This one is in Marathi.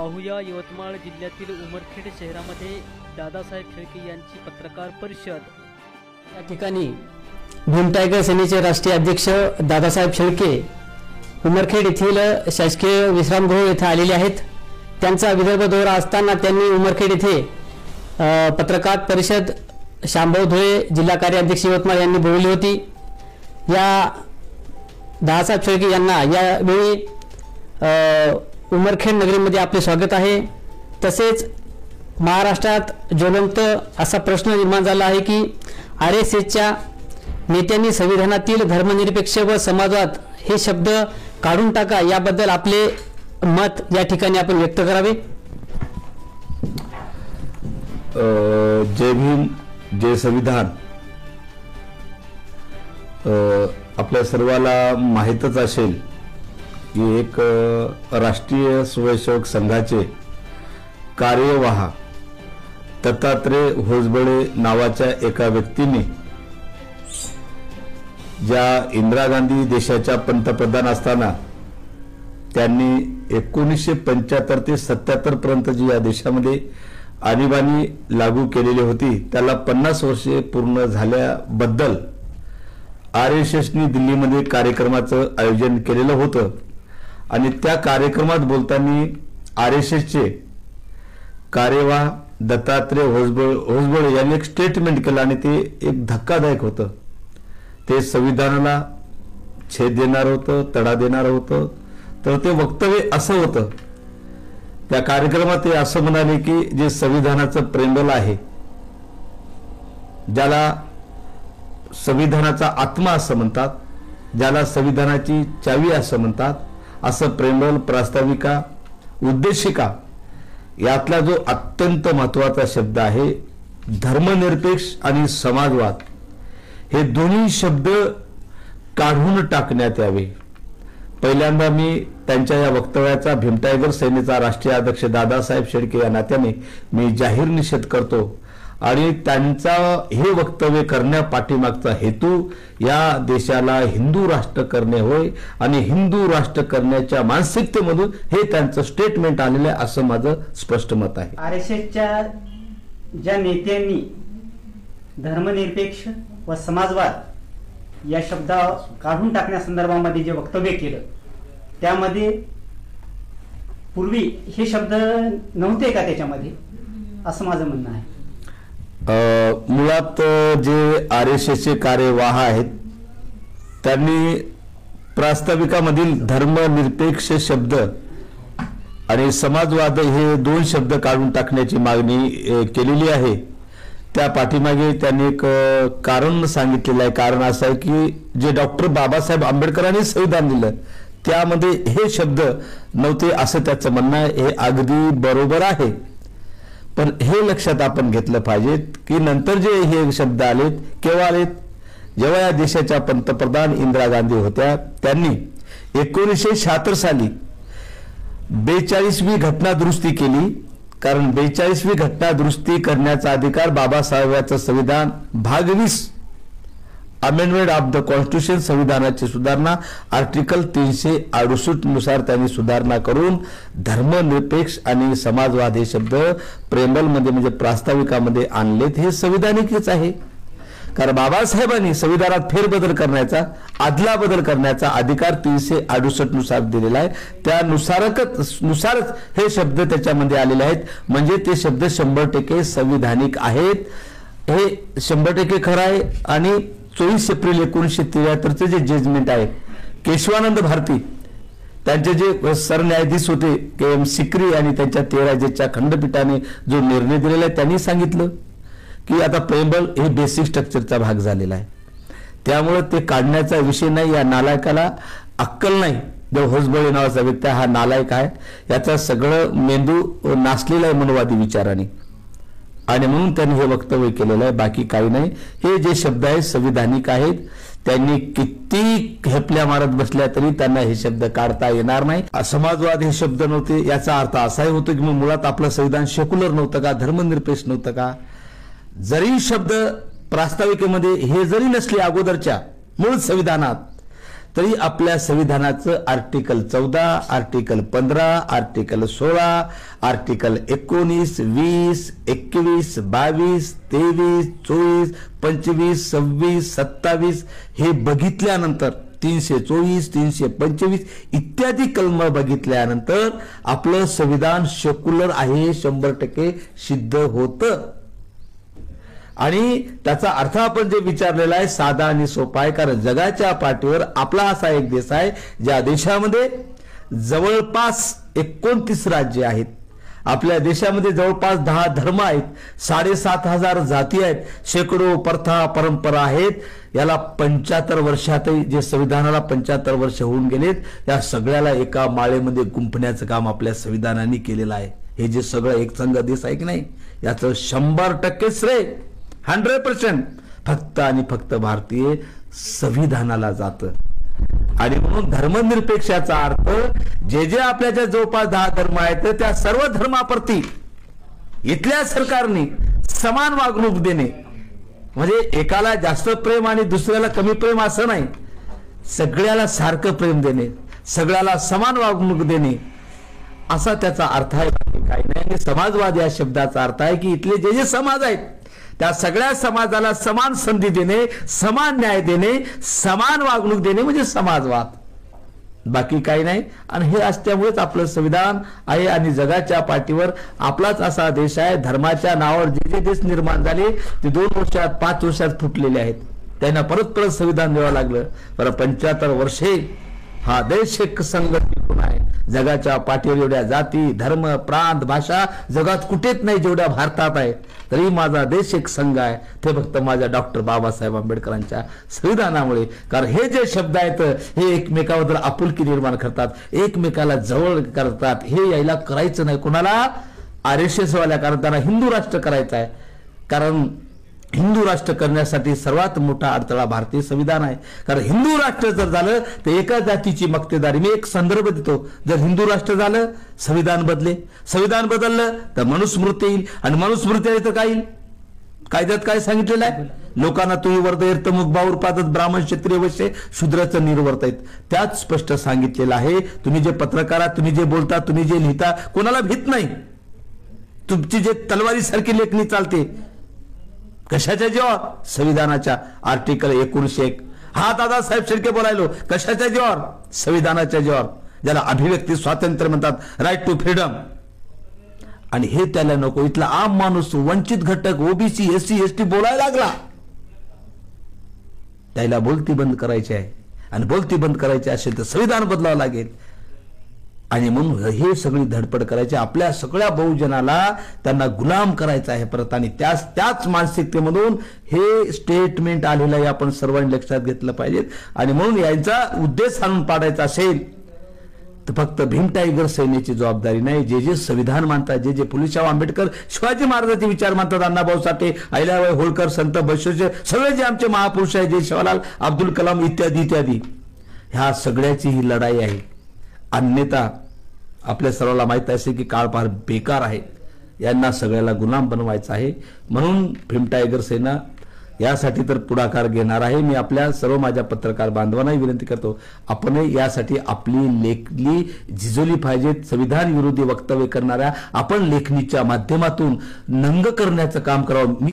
पाहूया यवतमाळ जिल्ह्यातील उमरखेड शहरामध्ये दादासाहेब शेळके यांची पत्रकार परिषद। या ठिकाणी भीम टायगर सेनेचे राष्ट्रीय अध्यक्ष दादासाहेब शेळके उमरखेड येथील शासकीय विश्रामगृह येथे आलेले आहेत। त्यांचा विदर्भ दौरा असताना त्यांनी उमरखेड येथे पत्रकार परिषद शांभव धुळे जिल्हा कार्याध्यक्ष यवतमाळ यांनी बोलवली होती। या दादासाहेब शेळके यांना यावेळी उमरखेड नगरीमध्ये आपले स्वागत आहे। तसेच महाराष्ट्रात ज्वलंत असा प्रश्न निर्माण झाला आहे की RSSच्या नेत्यांनी संविधानातील धर्मनिरपेक्ष व समाजवाद हे शब्द काढून टाका, याबद्दल आपले मत या ठिकाणी आपण व्यक्त करावे। जय भीम, जय संविधान। आपल्या सर्वाला माहीतच असेल की एक राष्ट्रीय स्वयंसेवक संघाचे कार्यवाह दत्तात्रय होसबळे नावाच्या एका व्यक्तीने ज्या इंदिरा गांधी देशाच्या पंतप्रधान असताना त्यांनी 1975 ते 77 पर्यंत जी या देशामध्ये आणीबाणी लागू केलेली होती, त्याला 50 वर्षे पूर्ण झाल्याबद्दल RSSनी दिल्लीमध्ये कार्यक्रमाचं आयोजन केलेलं होतं आणि त्या कार्यक्रमात बोलताना RSSचे कार्यवाह दत्तात्रय होसबळे यांनी एक स्टेटमेंट केलं आणि ते एक धक्कादायक होतं। ते संविधानाला छेद देणार होतं, तडा देणार होतं। तर ते वक्तव्य असं होतं, त्या कार्यक्रमात ते असं म्हणाले की जे संविधानाचं प्रेमबल आहे, ज्याला संविधानाचा आत्मा असं म्हणतात, ज्याला संविधानाची चावी असं म्हणतात, असं प्रेमबल, प्रास्ताविका, उद्देशिका यातला जो अत्यंत महत्त्वाचा शब्द आहे धर्मनिरपेक्ष आणि समाजवाद, हे दोन्ही शब्द काढून टाकण्यात यावे। पहिल्यांदा मी त्यांच्या या वक्तव्याचा भीम टायगर सेनेचा राष्ट्रीय अध्यक्ष दादासाहेब शेळके या नात्याने मी जाहीर निषेध करतो आणि त्यांचा हे वक्तव्य करण्यापाठीमागचा हेतू या देशाला हिंदू राष्ट्र करणे होय आणि हिंदू राष्ट्र करण्याच्या मानसिकतेमधून हे त्यांचं स्टेटमेंट आलेलं आहे असं माझं स्पष्ट मत आहे। RSSच्या ज्या नेत्यांनी धर्मनिरपेक्ष व समाजवाद या शब्द काढून टाकण्यासंदर्भामध्ये जे वक्तव्य केलं, त्यामध्ये पूर्वी हे शब्द नव्हते का त्याच्यामध्ये, असं माझं म्हणणं आहे। मुळात जे RSSचे कार्यवाह आहेत त्यांनी प्रास्ताविकामधील धर्मनिरपेक्ष शब्द आणि समाजवाद हे दोन शब्द काढून टाकण्याची मागणी केलेली आहे। त्या पाठीमागे त्यांनी एक कारण सांगितलेलं आहे। कारण असं आहे की जे डॉक्टर बाबासाहेब आंबेडकरांनी संविधान दिलं त्यामध्ये हे शब्द नव्हते असं त्याचं म्हणणं आहे। हे अगदी बरोबर आहे, पण हे लक्षात आपण घेतलं पाहिजे की नंतर जे हे शब्द आलेत केव्हा आलेत, जेव्हा या देशाच्या पंतप्रधान इंदिरा गांधी होत्या त्यांनी 1976 साली 42वी घटना दुरुस्ती केली। कारण 42वी घटना दुरुस्ती करण्याचा अधिकार बाबासाहेबांचं संविधान भाग 20 अमेंडमेंट ऑफ द कॉन्स्टिट्यूशन संविधानाची सुधारणा आर्टिकल 368 नुसार त्यांनी सुधारणा करून धर्मनिरपेक्ष आणि समाजवाद हे शब्द प्रेमबलमध्ये म्हणजे प्रास्ताविकामध्ये आणलेत। हे संविधानिकच आहे, कारण बाबासाहेबांनी संविधानात फेरबदल करण्याचा, आदला बदल करण्याचा अधिकार 368 नुसार दिलेला आहे। त्यानुसारच हे शब्द त्याच्यामध्ये आलेले आहेत, म्हणजे ते शब्द 100% संविधानिक आहेत। हे 100% खरं आहे। आणि 24 एप्रिल 1973 जे जजमेंट आहे केशवानंद भारती त्यांचे जे सरन्यायाधीश होते KM सिकरी आणि त्यांच्या 13 जजच्या खंडपीठाने जो निर्णय दिलेला आहे त्यांनी सांगितलं की आता प्रेमबल हे बेसिक स्ट्रक्चरचा भाग झालेला आहे, त्यामुळे ते काढण्याचा विषय नाही। या नालायकाला अक्कल नाही। जो होसबळे नावाचा व्यक्ती हा नालायक आहे, याचा सगळं मेंदू नासलेला आहे मनोवादी विचाराने आणि म्हणून त्यांनी हे वक्तव्य केलेलं आहे, बाकी काही नाही। हे जे शब्द आहेत संविधानिक आहेत, त्यांनी किती हेपल्या मारत बसल्या तरी त्यांना हे शब्द काढता येणार नाही। समाजवाद हे शब्द नव्हते, याचा अर्थ असाही होतो की मुळात आपलं संविधान सेक्युलर नव्हतं का, धर्मनिरपेक्ष नव्हतं का। जरी शब्द प्रास्ताविकेमध्ये हे जरी नसले अगोदरच्या मूळ संविधानात, तरी आपल्या संविधानाचं आर्टिकल 14, आर्टिकल 15, आर्टिकल 16, आर्टिकल 19, 20, 21, 22, 23, 24, 25, 26, 27 हे बघितल्यानंतर 324, 325 इत्यादी कलम बघितल्यानंतर आपलं संविधान सेक्युलर आहे 100% सिद्ध होतं. आणि त्याचा अर्थ आपण जे विचारलेला आहे साधा आणि सोपा आहे, कारण जगाच्या पाठीवर आपला असा एक देश आहे ज्या देशामध्ये जवळपास 29 राज्य आहेत. आपल्या देशामध्ये जवळपास 10 धर्म आहेत, 7,500 जाती आहेत, शेकडो प्रथा परंपरा आहेत. याला 75 वर्षातही जे संविधानाला 75 वर्ष होऊन गेलेत या सगळ्याला एका माळेमध्ये गुंफण्याचं काम आपल्या संविधानाने केलेलं आहे. हे जे सगळं एक संघ देश आहे की नाही याचं 100% श्रेय 100% फक्त आणि फक्त भारतीय संविधानाला जातं. आणि म्हणून धर्मनिरपेक्षाचा अर्थ जे जे आपल्याच्या जवळपास 10 धर्म आहेत त्या सर्व धर्माप्रती इथल्या सरकारने समान वागणूक देणे, म्हणजे एकाला जास्त प्रेम आणि दुसऱ्याला कमी प्रेम असं नाही, सगळ्याला सारखं प्रेम देणे, सगळ्याला समान वागणूक देणे असा त्याचा अर्थ आहे. काही नाही. समाजवाद या शब्दाचा अर्थ आहे की इथले जे जे समाज आहेत त्या सगळ्या समाजाला समान संधी देणे, समान न्याय देणे, समान वागणूक देणे म्हणजे समाजवाद, बाकी काही नाही. आणि हे असल्यामुळेच आपलं संविधान आहे आणि जगाच्या पाठीवर आपलाच असा देश आहे. धर्माच्या नावावर जे जे देश निर्माण झाले ते 2 वर्षात 5 वर्षात फुटलेले आहेत. त्यांना परत परत संविधान द्यावं लागलं. पर 75 वर्षे हा देश एक संघटित आहे. जगाच्या पाठीवर एवढ्या जाती, धर्म, प्रांत, भाषा जगात कुठेच नाही जेवढ्या भारतात आहे. तरी माझा देश एक संघ आहे ते फक्त माझ्या डॉक्टर बाबासाहेब आंबेडकरांच्या संविधानामुळे. कारण हे जे शब्द आहेत हे एकमेकाबद्दल आपुलकी निर्माण करतात, एकमेकाला जवळ करतात. हे यायला करायचं नाही कोणाला, RSS वाल्या, कारण त्यांना हिंदू राष्ट्र करायचं आहे. कारण हिंदू राष्ट्र करण्यासाठी सर्वात मोठा अडथळा भारतीय संविधान आहे. कारण हिंदू राष्ट्र जर झालं तर एका जातीची मक्तेदारी. मी एक संदर्भ देतो. जर हिंदू राष्ट्र झालं संविधान बदले, संविधान बदललं तर मनुस्मृती येईल आणि मनुस्मृती आली तर काय येईल? कायद्यात काय सांगितलेलं आहे? लोकांना तुम्ही वर्त मुख बाऊर पादत ब्राह्मण क्षत्रिय वैश्य शूद्राचं निर्वर्त आहेत. त्यात स्पष्ट सांगितलेलं आहे. तुम्ही जे पत्रकार आहात, तुम्ही जे बोलता, तुम्ही जे लिहिता, कोणाला भीत नाही. तुमची जे तलवारी सारखी लेखणी चालते कशाच्या जीवावर? संविधानाच्या आर्टिकल 19(1). हा दादासाहेब शेळके बोलायलो कशाच्या जीवावर? संविधानाच्या जीवावर, ज्याला अभिव्यक्ती स्वातंत्र्य म्हणतात, राईट टू फ्रीडम. आणि हे त्याला नको. इथला आम माणूस, वंचित घटक, OBC, SC, ST बोलायला लागला. त्याला बोलती बंद करायची आहे आणि बोलती बंद करायची असेल तर संविधान बदलावं लागेल. आणि म्हणून हे सगळी धडपड करायची. आपल्या सगळ्या बहुजनाला त्यांना गुलाम करायचं आहे परत. आणि त्याच मानसिकतेमधून हे स्टेटमेंट आलेलं आहे, आपण सर्वांनी लक्षात घेतलं पाहिजे. आणि म्हणून यांचा उद्देश आणून पाडायचा असेल तर फक्त भीम टायगर सेनेची जबाबदारी नाही. जे जे संविधान मानतात, जे जे फुलेशाह आंबेडकर, शिवाजी महाराजांचे विचार मानतात, अण्णाभाऊ साठे, अहिल्याबाई होळकर, संत बसवेश्वर, सगळे जे आमचे महापुरुष आहेत, जे शिवलाल, अब्दुल कलाम इत्यादी इत्यादी, ह्या सगळ्याची ही लढाई आहे. अन्यथा आपल्या सर्वांना माहित असेल की काळ फार बेकार आहे. यांना सगळ्याला गुलाम बनवायचं आहे. म्हणून भीम टायगर सेना यासाठी तर पुढाकार घेणार आहे. मी आपल्या सर्व माझ्या पत्रकार बांधवांनाही विनंती करतो, आपण यासाठी आपली लेखणी झिजवली पाहिजे. संविधान विरोधी वक्तव्य करणाऱ्या आपण लेखणीच्या माध्यमातून नंग करण्याचं काम करावं.